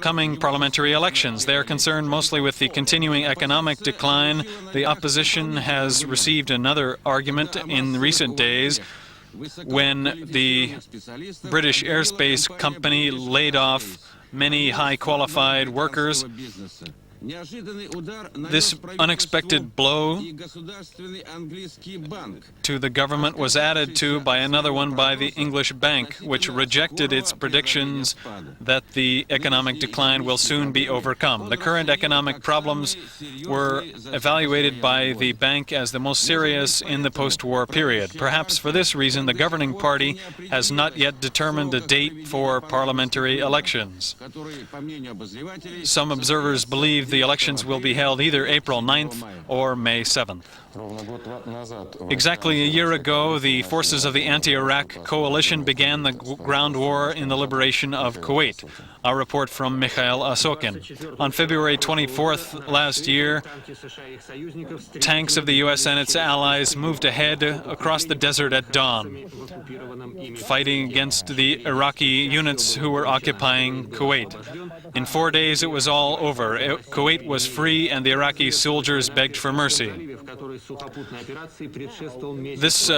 coming parliamentary elections. They are concerned mostly with the continuing economic decline. The opposition has received another argument in recent days when the British airspace company laid off many high-qualified workers. This unexpected blow to the government was added to by another one by the English bank, which rejected its predictions that the economic decline will soon be overcome. The current economic problems were evaluated by the bank as the most serious in the post-war period. Perhaps for this reason, the governing party has not yet determined a date for parliamentary elections. Some observers believe the elections will be held either April 9th or May 7th. Exactly a year ago, the forces of the anti-Iraq coalition began the ground war in the liberation of Kuwait. A report from Mikhail Asokin. On February 24th last year, tanks of the U.S. and its allies moved ahead across the desert at dawn, fighting against the Iraqi units who were occupying Kuwait. In 4 days, it was all over. Kuwait was free, and the Iraqi soldiers begged for mercy. This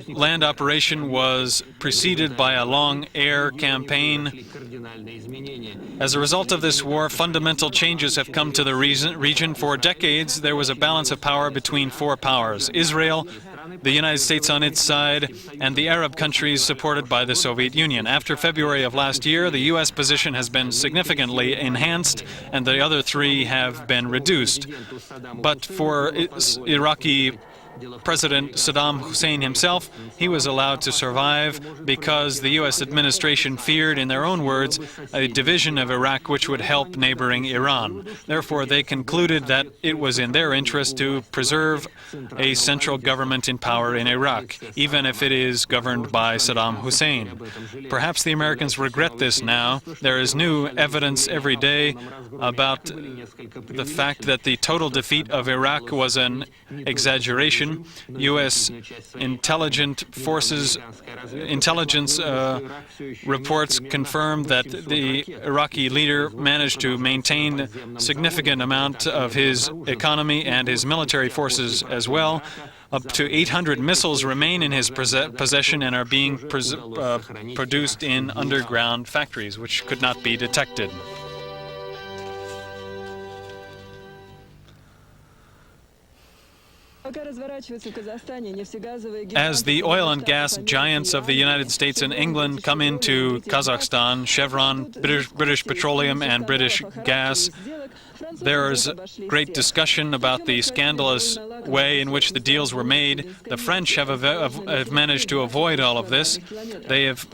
land operation was preceded by a long air campaign. As a result of this war, fundamental changes have come to the region. For decades, there was a balance of power between four powers: Israel, the United States on its side, and the Arab countries supported by the Soviet Union. After February of last year, the U.S. position has been significantly enhanced, and the other three have been reduced. But for Iraqi President Saddam Hussein himself, he was allowed to survive because the U.S. administration feared, in their own words, a division of Iraq which would help neighboring Iran. Therefore, they concluded that it was in their interest to preserve a central government in power in Iraq, even if it is governed by Saddam Hussein. Perhaps the Americans regret this now. There is new evidence every day about the fact that the total defeat of Iraq was an exaggeration. U.S. intelligence reports confirm that the Iraqi leader managed to maintain a significant amount of his economy and his military forces as well. Up to 800 missiles remain in his possession and are being produced in underground factories, which could not be detected. As the oil and gas giants of the United States and England come into Kazakhstan, Chevron, British Petroleum, and British Gas, there is great discussion about the scandalous way in which the deals were made. The French have managed to avoid all of this. They have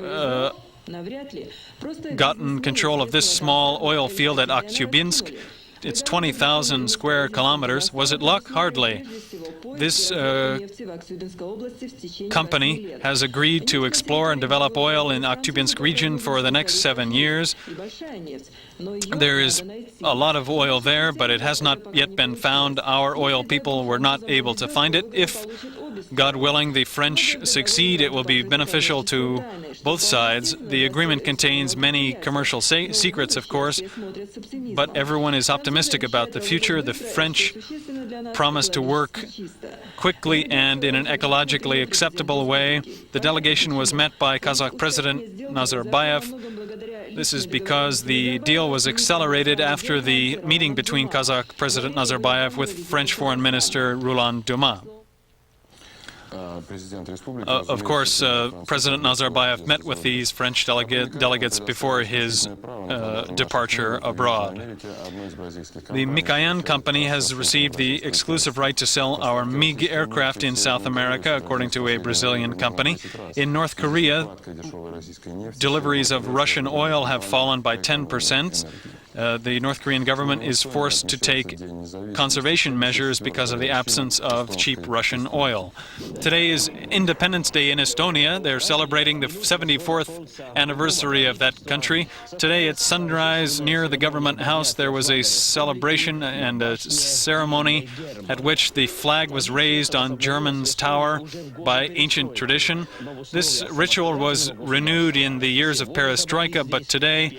gotten control of this small oil field at Aktyubinsk. It's 20,000 square kilometers. Was it luck? Hardly. This company has agreed to explore and develop oil in Aktyubinsk region for the next 7 years. There is a lot of oil there, but it has not yet been found. Our oil people were not able to find it. If, God willing, the French succeed, it will be beneficial to both sides. The agreement contains many commercial secrets, of course, but everyone is optimistic about the future. The French promise to work quickly and in an ecologically acceptable way. The delegation was met by Kazakh President Nazarbayev. This is because the deal was accelerated after the meeting between Kazakh President Nazarbayev with French Foreign Minister Roland Dumas. Of course, President Nazarbayev met with these French delegates before his departure abroad. The Mikoyan company has received the exclusive right to sell our MiG aircraft in South America, according to a Brazilian company. In North Korea, deliveries of Russian oil have fallen by 10%. The North Korean government is forced to take conservation measures because of the absence of cheap Russian oil. Today is Independence Day in Estonia. They're celebrating the 74th anniversary of that country. Today at sunrise near the government house, there was a celebration and a ceremony at which the flag was raised on German's tower by ancient tradition. This ritual was renewed in the years of perestroika, but today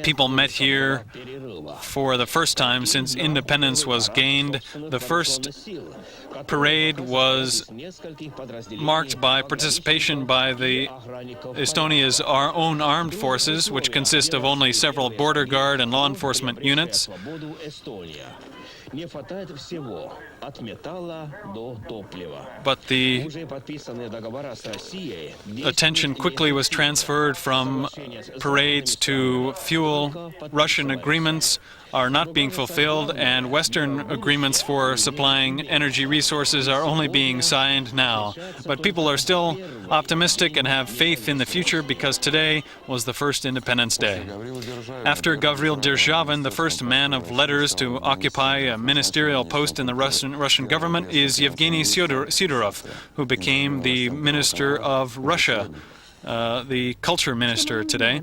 People met here for the first time since independence was gained. The first parade was marked by participation by the Estonia's own armed forces, which consist of only several border guard and law enforcement units. But the attention quickly was transferred from parades to fuel. Russian agreements are not being fulfilled, and Western agreements for supplying energy resources are only being signed now. But people are still optimistic and have faith in the future because today was the first Independence Day. After Gavril Derzhavin, the first man of letters to occupy a ministerial post in the Russian government is Yevgeny Sidorov, who became the Minister of Russia, the Culture Minister today.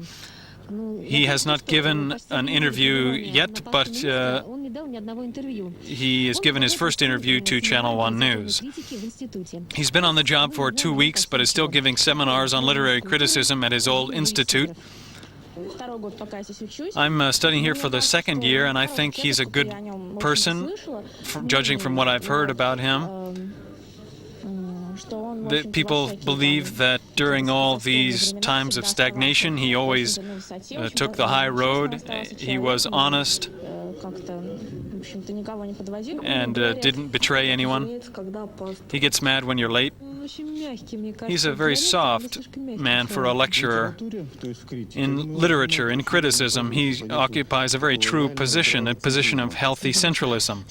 He has not given an interview yet, but he has given his first interview to Channel 1 News. He's been on the job for 2 weeks, but is still giving seminars on literary criticism at his old institute. I'm studying here for the second year, and I think he's a good person, judging from what I've heard about him. The people believe that during all these times of stagnation, he always took the high road. He was honest and didn't betray anyone. He gets mad when you're late. He's a very soft man for a lecturer. In literature, in criticism, he occupies a very true position, a position of healthy centralism.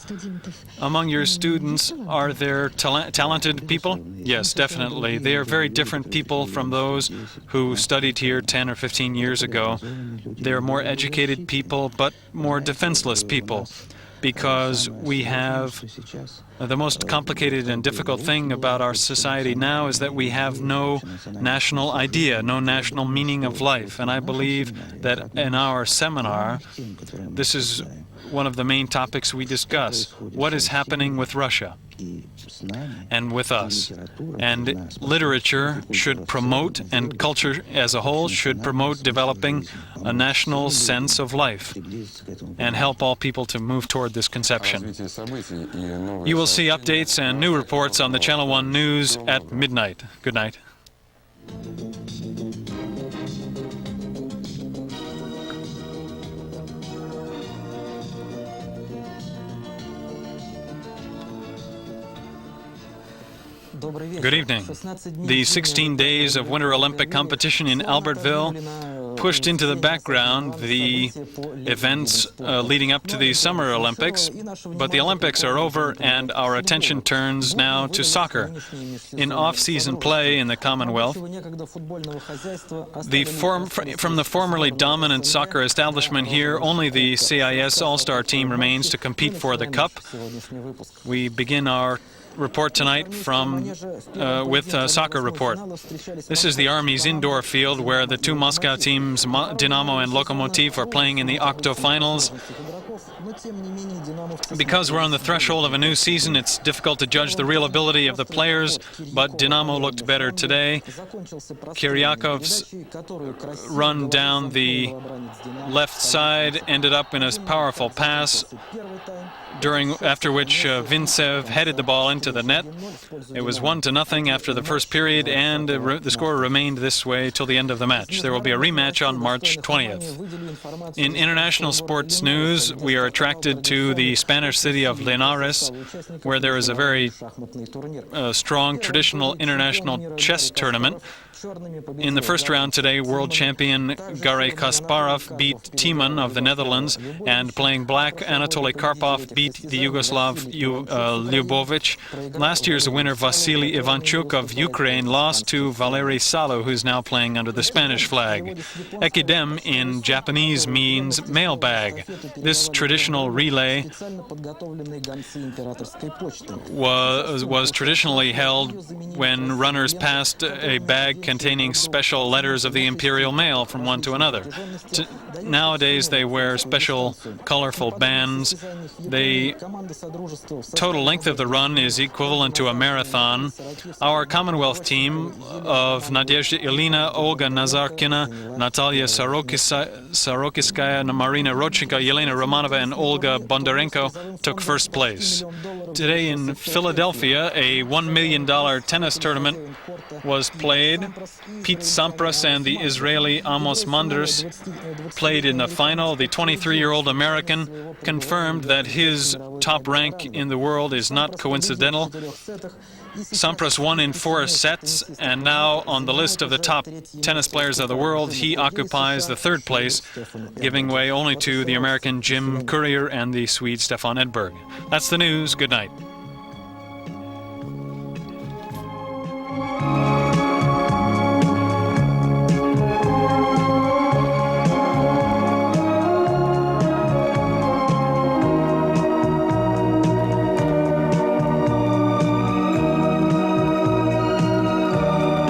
Among your students, are there talented people? Yes, definitely. They are very different people from those who studied here 10 or 15 years ago. They are more educated people, but more defenseless people, because we have the most complicated and difficult thing about our society now is that we have no national idea, no national meaning of life. And I believe that in our seminar, this is one of the main topics we discuss. What is happening with Russia and with us? And literature should promote, and culture as a whole should promote developing a national sense of life and help all people to move toward this conception. You will see updates and new reports on the Channel 1 News at midnight. Good night. Good evening. The 16 days of Winter Olympic competition in Albertville pushed into the background the events leading up to the Summer Olympics, but the Olympics are over and our attention turns now to soccer. In off-season play in the Commonwealth, from the formerly dominant soccer establishment here, only the CIS All-Star team remains to compete for the Cup. We begin our report tonight with a soccer report. This is the Army's indoor field where the two Moscow teams, Dynamo and Lokomotiv, are playing in the octofinals. Because we're on the threshold of a new season, it's difficult to judge the real ability of the players, but Dynamo looked better today. Kiryakov's run down the left side ended up in a powerful pass, after which Vintsev headed the ball into the net. It was 1-0 after the first period, and the score remained this way till the end of the match. There will be a rematch on March 20th. In international sports news, we are attracted to the Spanish city of Linares, where there is a very strong traditional international chess tournament. In the first round today, world champion Garry Kasparov beat Timan of the Netherlands, and playing black, Anatoly Karpov beat the Yugoslav Ljubovic. Last year's winner Vasily Ivanchuk of Ukraine lost to Valery Salo, who's now playing under the Spanish flag. Ekidem in Japanese means mailbag. This traditional traditional relay was traditionally held when runners passed a bag containing special letters of the imperial mail from one to another. Nowadays they wear special colorful bands. The total length of the run is equivalent to a marathon. Our Commonwealth team of Nadezhda Ilina, Olga Nazarkina, Natalia Sarokiskaya, Marina Rodchenko, Yelena Romanova, and Olga Bondarenko took first place. Today in Philadelphia, a $1 million tennis tournament was played. Pete Sampras and the Israeli Amos Manders played in the final. The 23-year-old American confirmed that his top rank in the world is not coincidental. Sampras won in 4 sets, and now on the list of the top tennis players of the world, he occupies the 3rd place, giving way only to the American Jim Courier and the Swede Stefan Edberg. That's the news. Good night.